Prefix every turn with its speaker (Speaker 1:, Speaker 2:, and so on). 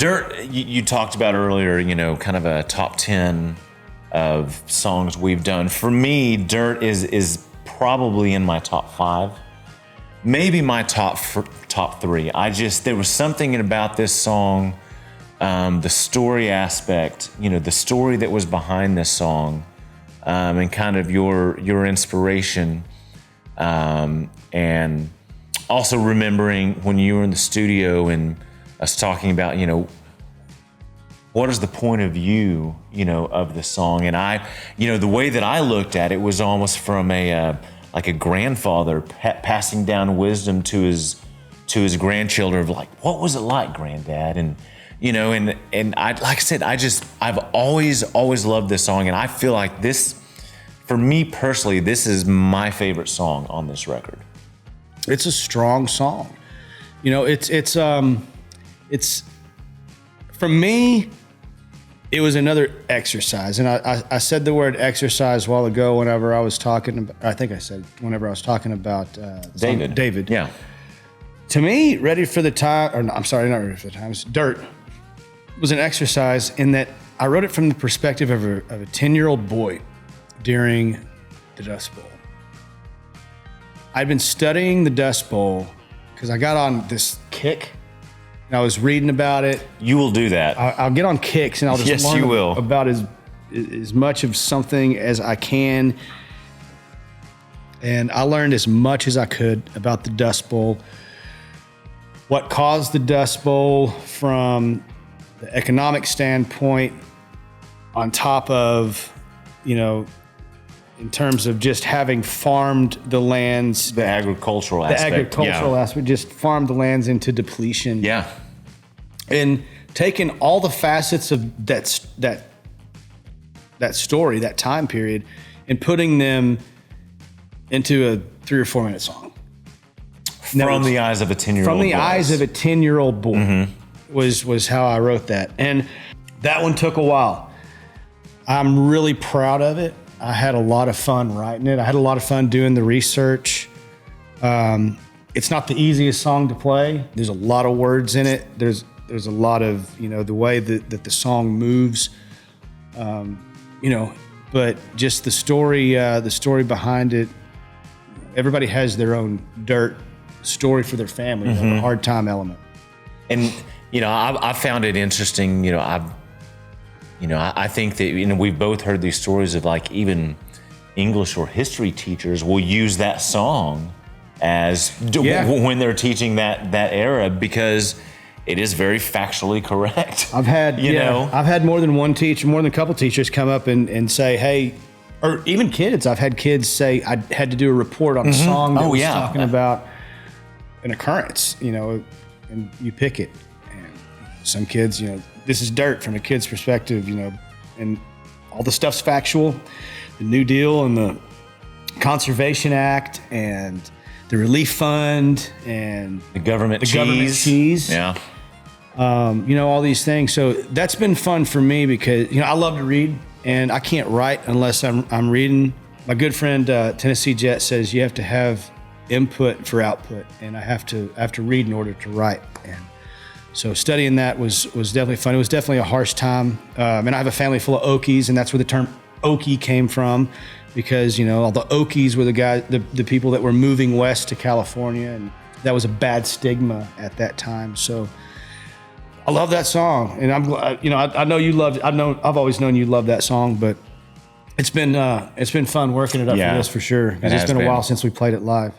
Speaker 1: Dirt, you talked about earlier, kind of a top 10 of songs we've done. For me, Dirt is probably in my top 5, maybe my top 3. There was something about this song, the story aspect, the story that was behind this song, and kind of your inspiration, and also remembering when you were in the studio and us talking about, what is the point of view, of the song. And the way that I looked at it was almost from like a grandfather passing down wisdom to his grandchildren of like, what was it like, Granddad? And, and I, like I said, I've always loved this song. And I feel like this, for me personally, this is my favorite song on this record.
Speaker 2: It's a strong song. It's for me, it was another exercise. And I said the word exercise a while ago whenever I was talking about, whenever I was talking about David.
Speaker 1: Yeah.
Speaker 2: To me, Ready for the Time, or no, I'm sorry, not Ready for the Times, Dirt was an exercise in that I wrote it from the perspective of a 10-year-old boy during the Dust Bowl. I'd been studying the Dust Bowl because I got on this kick and I was reading about it.
Speaker 1: You will do that.
Speaker 2: I'll get on kicks and I'll just learn about as much of something as I can. And I learned as much as I could about the Dust Bowl, what caused the Dust Bowl from the economic standpoint, on top of, in terms of just having farmed the lands.
Speaker 1: The agricultural aspect.
Speaker 2: Just farmed the lands into depletion.
Speaker 1: Yeah.
Speaker 2: And taking all the facets of that story, that time period, and putting them into a 3 or 4 minute song.
Speaker 1: From the eyes of a 10-year-old boy.
Speaker 2: From the eyes of a 10-year-old boy was how I wrote that. And that one took a while. I'm really proud of it. I had a lot of fun writing it. I had a lot of fun doing the research. It's not the easiest song to play. There's a lot of words in it. There's a lot of, the way that the song moves, but just the story behind it. Everybody has their own Dirt story for their family, a hard time element.
Speaker 1: And, I found it interesting, I think that, we've both heard these stories of like even English or history teachers will use that song as when they're teaching that era because it is very factually correct.
Speaker 2: I've had more than one teacher, more than a couple teachers come up and say, hey, or even kids. I've had kids say I had to do a report on a song that was talking about an occurrence, and you pick it. And some kids, this is Dirt from a kid's perspective, and all the stuff's factual. The New Deal and the Conservation Act and the Relief Fund and
Speaker 1: the government cheese.
Speaker 2: Yeah. All these things. So that's been fun for me because, I love to read and I can't write unless I'm reading. My good friend, Tennessee Jet, says you have to have input for output, and I have to read in order to write. And so studying that was definitely fun. It was definitely a harsh time. And I have a family full of Okies, and that's where the term Okie came from, because all the Okies were the people that were moving west to California, and that was a bad stigma at that time. So I love that song, and I'm I know you loved it. I've always known you love that song, but it's been fun working it up for this for sure, because it's been a while since we played it live.